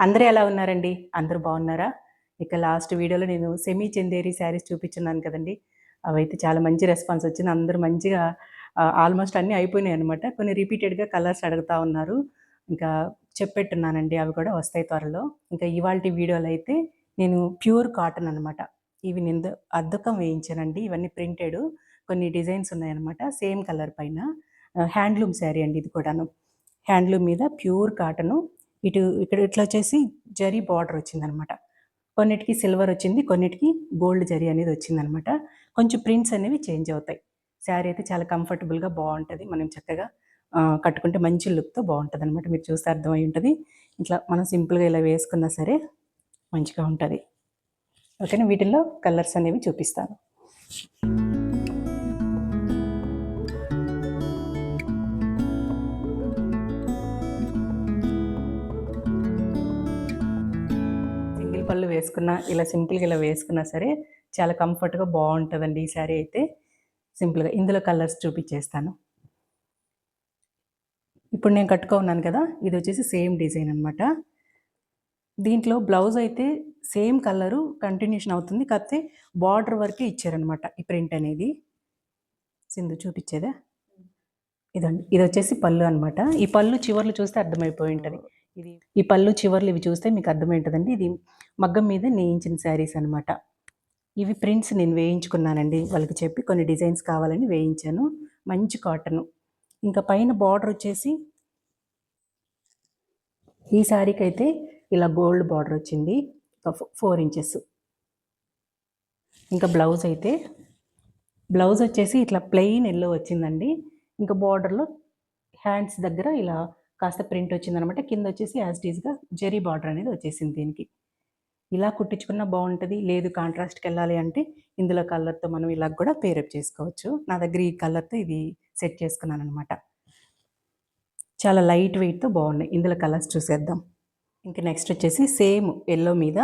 అందరూ ఎలా ఉన్నారండి? అందరూ బాగున్నారా? ఇక లాస్ట్ వీడియోలో నేను సెమీ చందేరి శారీస్ చూపించున్నాను కదండీ! అవైతే చాలా మంచి రెస్పాన్స్ వచ్చింది. అందరూ మంచిగా ఆల్మోస్ట్ అన్నీ అయిపోయినాయన్నమాట. కొన్ని రిపీటెడ్‌గా కలర్స్ అడుగుతా ఉన్నారు. ఇంకా చెప్పెట్టున్నానండి. అవి కూడా వస్తాయి త్వరలో. ఇంకా ఇవాల్టి వీడియోలో అయితే నేను ప్యూర్ కాటన్ అనమాట. ఇవి నేను అద్దకం వేయించానండి. ఇవన్నీ ప్రింటెడు. కొన్ని డిజైన్స్ ఉన్నాయన్నమాట. సేమ్ కలర్ పైన. హ్యాండ్లూమ్ శారీ అండి ఇది కూడాను. హ్యాండ్లూమ్ మీద ప్యూర్ కాటను. ఇక్కడ ఇట్లా వచ్చేసి జరీ బార్డర్ వచ్చిందనమాట. కొన్నిటికి సిల్వర్ వచ్చింది, కొన్నిటికి గోల్డ్ జరీ అనేది వచ్చిందనమాట. కొంచెం ప్రింట్స్ అనేవి చేంజ్ అవుతాయి. శారీ అయితే చాలా కంఫర్టబుల్‌గా బావుంటది. మనం చక్కగా కట్టుకుంటే మంచి లుక్‌తో బావుంటదనమాట. మీరు చూస్తే అర్థమై ఉంటది. ఇట్లా మనం సింపుల్‌గా ఇలా వేసుకున్నా సరే మంచిగా ఉంటది. ఓకేనా? వీటిల్లో కలర్స్ అనేవి చూపిస్తాను. సింగిల్ పళ్ళు వేసుకున్నా, ఇలా సింపుల్‌గా ఇలా వేసుకున్నా సరే చాలా కంఫర్ట్‌గా బావుంటదండి ఈ శారీ అయితే. సింపుల్‌గా ఇందులో కలర్స్ చూపిచ్చేస్తాను. ఇప్పుడు నేను కట్టుకున్నాను కదా! ఇది వచ్చేసి సేమ్ డిజైన్ అనమాట. దీంట్లో బ్లౌజ్ అయితే సేమ్ కలరు కంటిన్యూషన్ అవుతుంది. కాకపోతే బార్డర్ వరకే ఇచ్చారనమాట ఈ ప్రింట్ అనేది. సింధు చూపిచ్చేదా? ఇదండి. ఇదొచ్చేసి పళ్ళు అనమాట. ఈ పళ్ళు చివర్లు చూస్తే అర్థమైపోయి ఉంటది. ఈ పళ్ళు చివర్లు ఇవి చూస్తే మీకు అర్థమై ఉంటదండి. ఇది మగ్గం మీద నేయించిన శారీస్ అనమాట. ఇవి ప్రింట్స్ నేను వేయించుకున్నానండి. వాళ్ళకి చెప్పి కొన్ని డిజైన్స్ కావాలని వేయించాను. మంచి కాటను. ఇంకా పైన బార్డర్ వచ్చేసి ఈ శారీకైతే ఇలా గోల్డ్ బార్డర్ వచ్చింది. 4 ఇంచెస్. ఇంకా బ్లౌజ్ వచ్చేసి ఇట్లా ప్లెయిన్ యెల్లో వచ్చిందండి. ఇంకా బార్డర్‌లో హ్యాండ్స్ దగ్గర ఇలా కాస్త ప్రింట్ వచ్చిందనమాట. కింద వచ్చేసి యాజ్ ఇట్ ఈస్‌గా జరీ బార్డర్ అనేది వచ్చేసింది దీనికి. ఇలా కుట్టించుకున్నా బావుంటది. లేదు కాంట్రాస్ట్‌కెళ్ళాలి అంటే ఇందులో కలర్‌తో మనం ఇలా కూడా పేరప్ చేసుకోవచ్చు. నా దగ్గర ఈ కలర్‌తో ఇది సెట్ చేసుకున్నాననమాట. చాలా లైట్ వెయిట్‌తో బావున్నాయి. ఇందులో కలర్స్ చూసేద్దాం. ఇంక నెక్స్ట్ వచ్చేసి సేమ్ యెల్లో మీద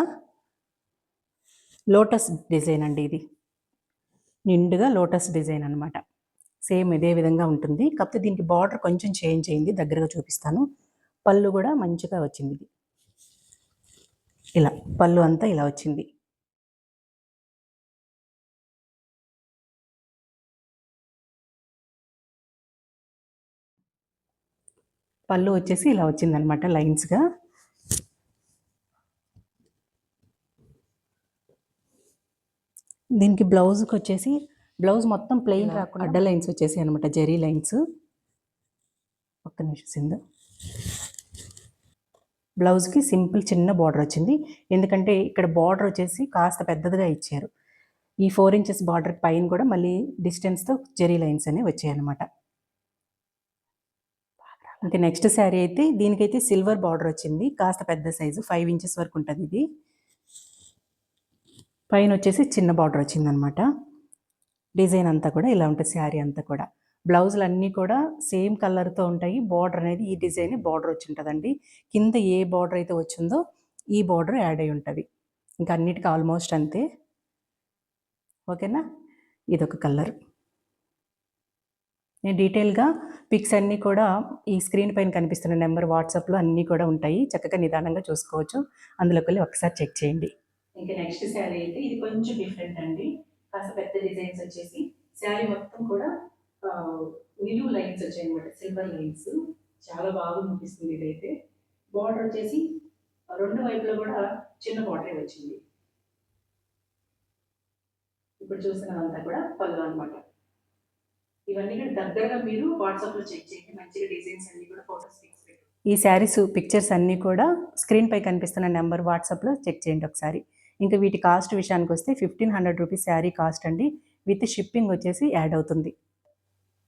లోటస్ డిజైన్ అండి ఇది. నిండుగా లోటస్ డిజైన్ అనమాట. సేమ్ ఇదే విధంగా ఉంటుంది. కాకపోతే దీనికి బార్డర్ కొంచెం చేంజ్ అయింది. దగ్గరగా చూపిస్తాను. పళ్ళు కూడా మంచిగా వచ్చింది ఇది. ఇలా పళ్ళు అంతా ఇలా వచ్చింది. పళ్ళు వచ్చేసి ఇలా వచ్చిందనమాట లైన్స్‌గా. దీనికి బ్లౌజ్‌కొచ్చేసి బ్లౌజ్ మొత్తం ప్లెయిన్ రాకుండా అడ్డ లైన్స్ వచ్చేసాయి అనమాట. జరీ లైన్స్. ఒక్క నిమిషం సింధు. బ్లౌజ్‌కి సింపుల్ చిన్న బార్డర్ వచ్చింది. ఎందుకంటే ఇక్కడ బార్డర్ వచ్చేసి కాస్త పెద్దదిగా ఇచ్చారు. ఈ 4 ఇంచెస్ బార్డర్ పైన కూడా మళ్ళీ డిస్టెన్స్‌తో జరీ లైన్స్ అనేవి వచ్చాయన్నమాట. ఇంకా నెక్స్ట్ శారీ అయితే దీనికైతే సిల్వర్ బార్డర్ వచ్చింది. కాస్త పెద్ద సైజు 5 ఇంచెస్ వరకు ఉంటుంది ఇది. పైన వచ్చేసి చిన్న బార్డర్ వచ్చిందనమాట. డిజైన్ అంతా కూడా ఇలా ఉంటుంది శారీ అంతా కూడా. బ్లౌజులు అన్నీ కూడా సేమ్ కలర్‌తో ఉంటాయి. బార్డర్ అనేది ఈ డిజైన్ బార్డర్ వచ్చి ఉంటదండి. కింద ఏ బార్డర్ అయితే వచ్చిందో ఈ బార్డర్ యాడ్ అయ్యి ఉంటది. ఇంకా అన్నిటికి ఆల్మోస్ట్ అంతే. ఓకేనా? ఇదొక కలర్. నేను డీటెయిల్‌గా పిక్స్ అన్నీ కూడా ఈ స్క్రీన్ పైన కనిపిస్తున్న నెంబర్ వాట్సాప్‌లో అన్నీ కూడా ఉంటాయి. చక్కగా నిదానంగా చూసుకోవచ్చు. అందులోకి వెళ్ళి ఒకసారి చెక్ చేయండి. ఇంకా నెక్స్ట్ శారీ అయితే ఇది కొంచెం డిఫరెంట్ అండి. కాస్త పెద్ద డిజైన్స్ వచ్చేసి శారీ మొత్తం కూడా నిలువు లైన్స్ వచ్చాయన్నమాట. Silver lines. చాలా బాగా అనిపిస్తుంది ఇదైతే. బార్డర్ వచ్చేసి 2 వైపులా కూడా చిన్న బార్డరే వచ్చింది. ఇప్పుడు చూసినదంతా కూడా పళ్ళు అనమాట. ఇవన్నీ కూడా దగ్గరగా మీరు వాట్సాప్‌లో చెక్ చేయండి. మంచిగా డిజైన్స్ అన్నీ కూడా ఫోటోస్ పిక్స్ పెట్టు. ఈ శారీస్ పిక్చర్స్ అన్నీ కూడా స్క్రీన్ పై కనిపిస్తున్న నెంబర్ వాట్సాప్‌లో చెక్ చేయండి ఒకసారి. ఇంకా వీటి కాస్ట్ విషయానికొస్తే 1500 రూపీస్ శారీ కాస్ట్ అండి. విత్ షిప్పింగ్ వచ్చేసి యాడ్ అవుతుంది.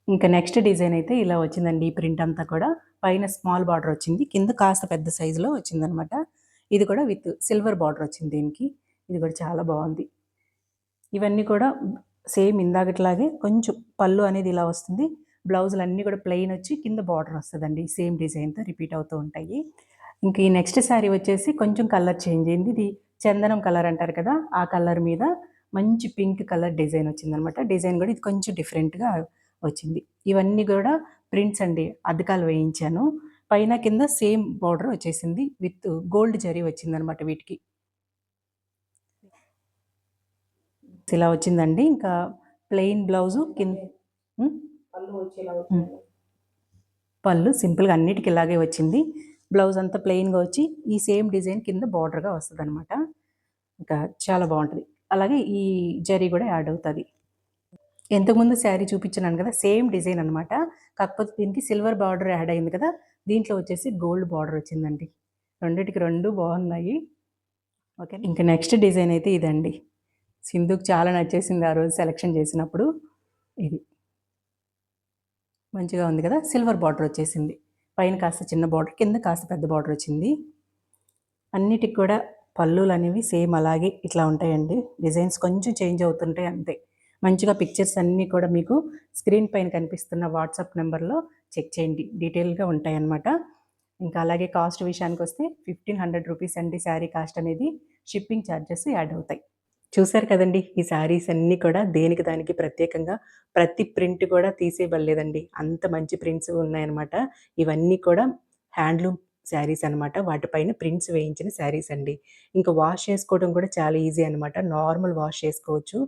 ఇంకా నెక్స్ట్ డిజైన్ అయితే ఇలా వచ్చిందండి. ఈ ప్రింట్ అంతా కూడా పైన స్మాల్ బార్డర్ వచ్చింది. కింద కాస్త పెద్ద సైజులో వచ్చిందనమాట. ఇది కూడా విత్ సిల్వర్ బార్డర్ వచ్చింది దీనికి. ఇది కూడా చాలా బాగుంది. ఇవన్నీ కూడా సేమ్ ఇందాకట్లాగే కొంచెం పళ్ళు అనేది ఇలా వస్తుంది. బ్లౌజులు అన్నీ కూడా ప్లెయిన్ వచ్చి కింద బార్డర్ వస్తుందండి. సేమ్ డిజైన్‌తో రిపీట్ అవుతూ ఉంటాయి. ఇంక ఈ నెక్స్ట్ శారీ వచ్చేసి కొంచెం కలర్ చేంజ్ అయింది. ఇది చందనం కలర్ అంటారు కదా! ఆ కలర్ మీద మంచి పింక్ కలర్ డిజైన్ వచ్చిందనమాట. డిజైన్ కూడా ఇది కొంచెం డిఫరెంట్‌గా వచ్చింది. ఇవన్నీ కూడా ప్రింట్స్ అండి. అద్దకాలు వేయించాను. పైన కింద సేమ్ బార్డర్ వచ్చేసింది. విత్ గోల్డ్ జరీ వచ్చిందనమాట వీటికి. ఇలా వచ్చిందండి. ఇంకా ప్లెయిన్ బ్లౌజు కింద పళ్ళు సింపుల్‌గా అన్నిటికి ఇలాగే వచ్చింది. బ్లౌజ్ అంతా ప్లెయిన్‌గా వచ్చి ఈ సేమ్ డిజైన్ కింద బార్డర్‌గా వస్తదనమాట. ఇంకా చాలా బావుంటది. అలాగే ఈ జరీ కూడా యాడ్ అవుతది. ఇంతకుముందు శారీ చూపించినాను కదా! సేమ్ డిజైన్ అనమాట. కాకపోతే దీనికి సిల్వర్ బార్డర్ యాడ్ అయింది కదా! దీంట్లో వచ్చేసి గోల్డ్ బార్డర్ వచ్చిందండి. రెండిటికి 2 బాగున్నాయి. ఓకే. ఇంక నెక్స్ట్ డిజైన్ అయితే ఇదండి. సింధుకి చాలా నచ్చేసింది ఆ రోజు సెలక్షన్ చేసినప్పుడు. ఇది. మంచిగా ఉంది కదా! సిల్వర్ బార్డర్ వచ్చేసింది. పైన కాస్త చిన్న బార్డర్, కింద కాస్త పెద్ద బార్డర్ వచ్చింది. అన్నిటికి కూడా పళ్ళులనేవి సేమ్ అలాగే ఇట్లా ఉంటాయండి. డిజైన్స్ కొంచెం చేంజ్ అవుతుంటాయి అంతే. మంచిగా పిక్చర్స్ అన్నీ కూడా మీకు స్క్రీన్ పైన కనిపిస్తున్న వాట్సాప్ నెంబర్‌లో చెక్ చేయండి. డీటెయిల్‌గా ఉంటాయన్నమాట. ఇంకా అలాగే కాస్ట్ విషయానికొస్తే రూ. 1,500 అండి శారీ కాస్ట్ అనేది. షిప్పింగ్ ఛార్జెస్ యాడ్ అవుతాయి. చూసారు కదండీ! ఈ శారీస్ అన్నీ కూడా దేనికి దానికి ప్రత్యేకంగా ప్రతి ప్రింట్ కూడా తీసేయబడలేదండి. అంత మంచి ప్రింట్స్ ఉన్నాయన్నమాట. ఇవన్నీ కూడా హ్యాండ్లూమ్ శారీస్ అనమాట. వాటిపైన ప్రింట్స్ వేయించిన శారీస్ అండి. ఇంకా వాష్ చేసుకోవడం కూడా చాలా ఈజీ అనమాట. నార్మల్ వాష్ చేసుకోవచ్చు.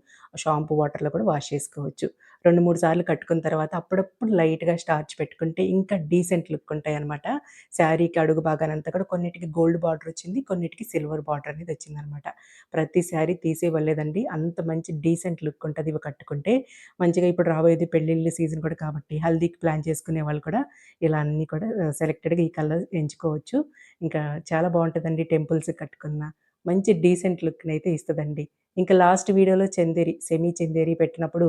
షాంపూ వాటర్‌లో కూడా వాష్ చేసుకోవచ్చు. 2, 3 సార్లు కట్టుకున్న తర్వాత అప్పుడప్పుడు లైట్‌గా స్టార్చ్ పెట్టుకుంటే ఇంకా డీసెంట్ లుక్ ఉంటాయన్నమాట. శారీకి అడుగు భాగానంతా కూడా కొన్నిటికి గోల్డ్ బార్డర్ వచ్చింది. కొన్నిటికి సిల్వర్ బార్డర్ అనేది వచ్చిందనమాట. ప్రతి శారీ తీసేయవలేదండి. అంత మంచి డీసెంట్ లుక్ ఉంటది ఇవి కట్టుకుంటే. మంచిగా ఇప్పుడు రాబోయేది పెళ్ళిళ్ళ సీజన్ కూడా కాబట్టి హల్దీకి ప్లాన్ చేసుకునే వాళ్ళు కూడా ఇలా అన్నీ కూడా సెలెక్టెడ్‌గా ఈ కలర్ ఎంచుకోవచ్చు. ఇంకా చాలా బావుంటదండి టెంపుల్స్‌కి కట్టుకున్న. మంచి డీసెంట్ లుక్‌నైతే ఇస్తదండి. ఇంకా లాస్ట్ వీడియోలో చందేరి, సెమీ చందేరి పెట్టినప్పుడు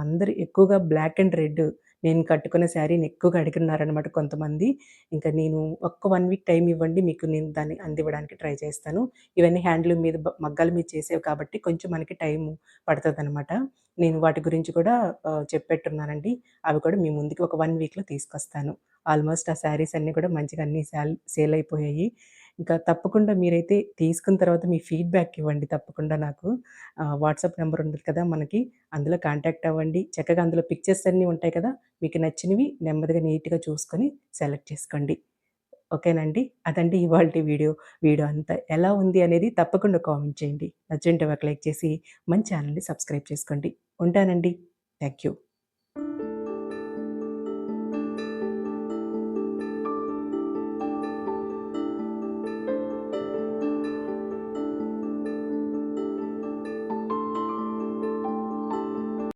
అందరూ ఎక్కువగా బ్లాక్ అండ్ రెడ్ నేను కట్టుకున్న శారీని ఎక్కువగా అడిగున్నారనమాట కొంతమంది. ఇంకా నేను ఒక్క 1 వీక్ టైమ్ ఇవ్వండి మీకు నేను దాన్ని అందివ్వడానికి ట్రై చేస్తాను. ఇవన్నీ హ్యాండ్లూమ్ మీద మగ్గాల మీద చేసేవి కాబట్టి కొంచెం మనకి టైము పడతదనమాట. నేను వాటి గురించి కూడా చెప్పెట్టున్నానండి. అవి కూడా మీ ముందుకి ఒక 1 వీక్‌లో తీసుకొస్తాను. ఆల్మోస్ట్ ఆ శారీస్ అన్నీ కూడా మంచిగా అన్నీ సేల్ అయిపోయాయి. ఇంకా తప్పకుండా మీరైతే తీసుకున్న తర్వాత మీ ఫీడ్‌బ్యాక్ ఇవ్వండి తప్పకుండా నాకు. వాట్సాప్ నంబర్ ఉంటది కదా మనకి. అందులో కాంటాక్ట్ అవ్వండి. చక్కగా అందులో పిక్చర్స్ అన్నీ ఉంటాయి కదా! మీకు నచ్చినవి నెమ్మదిగా నీట్‌గా చూసుకొని సెలెక్ట్ చేసుకోండి. ఓకేనండి. అదండి ఇవాల్టి వీడియో. వీడియో అంతా ఎలా ఉంది అనేది తప్పకుండా కామెంట్ చేయండి. నచ్చుంటే ఒక లైక్ చేసి మన ఛానెల్‌ని సబ్స్క్రైబ్ చేసుకోండి. ఉంటానండి. Thank you.